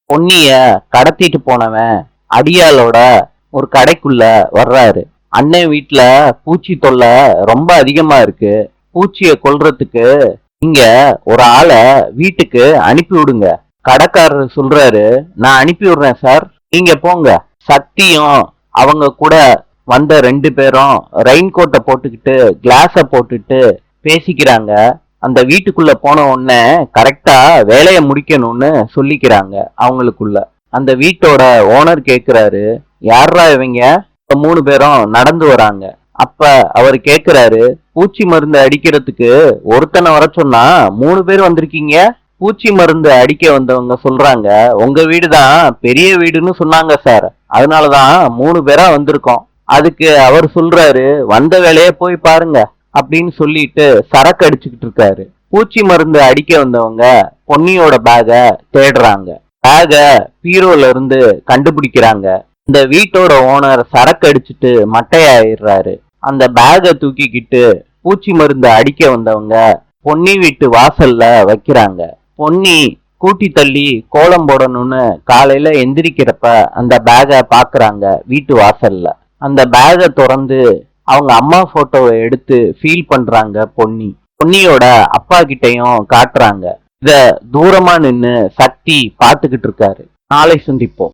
பொன்னிய கடத்திட்டு போனவன் அடியாளோட ஒரு கடைக்குள்ள வர்றாரு. அண்ணன் வீட்டுல பூச்சி தொல்லை ரொம்ப அதிகமா இருக்கு. பூச்சிய கொல்றதுக்கு நீங்க ஒரு ஆளை வீட்டுக்கு அனுப்பி விடுங்க. கடைக்காரர் சொல்றாரு, நான் அனுப்பி விடுறேன் சார், நீங்க போங்க. சக்தியும் அவங்க கூட வந்த 2 பேரும் ரெயின் கோட்டை போட்டுக்கிட்டு கிளாஸ போட்டுட்டு பேசிக்கிறாங்க. அந்த வீட்டுக்குள்ள போன உடனே கரெக்டா வேலையை முடிக்கணும்னு சொல்லிக்கிறாங்க அவங்களுக்குள்ள. அந்த வீட்டோட ஓனர் கேக்குறாரு, யாரா இவங்க? 3 பேரும் நடந்து வராங்க. அப்ப அவர் கேக்குறாரு, பூச்சி மருந்து அடிக்கிறதுக்கு ஒருத்தனை வர சொன்னா 3 பேர் வந்திருக்கீங்க. பூச்சி மருந்து அடிக்க வந்தவங்க சொல்றாங்க, உங்க வீடுதான் பெரிய வீடுன்னு சொன்னாங்க சார், அதனாலதான் 3 பேரா வந்திருக்கோம். அதுக்கு அவர் சொல்றாரு, வந்த வேலையை போய் பாருங்க அப்படின்னு சொல்லிட்டு சரக்கு அடிச்சுக்கிட்டு இருக்காரு. பூச்சி மருந்து அடிக்க வந்தவங்க பொன்னியோட பேக தேடுறாங்க. பேக பீரோல இருந்து கண்டுபிடிக்கிறாங்க. இந்த வீட்டோட ஓனர் சரக்கு அடிச்சுட்டு மட்டையாயிடுறாரு. அந்த பேக தூக்கிக்கிட்டு பூச்சி மருந்து அடிக்க வந்தவங்க பொன்னி வீட்டு வாசல்ல வைக்கிறாங்க. பொன்னி கூட்டி தள்ளி கோலம் போடணும்னு காலையில எந்திரிக்கிறப்ப அந்த பேக பாக்குறாங்க வீட்டு வாசல்ல. அந்த பேக திறந்து அவங்க அம்மா போட்டோவை எடுத்து ஃபீல் பண்றாங்க பொன்னி. பொன்னியோட அப்பா கிட்டையும் காட்டுறாங்க. இத தூரமா நின்னு சக்தி பாத்துக்கிட்டு இருக்காரு. நாளை சந்திப்போம்.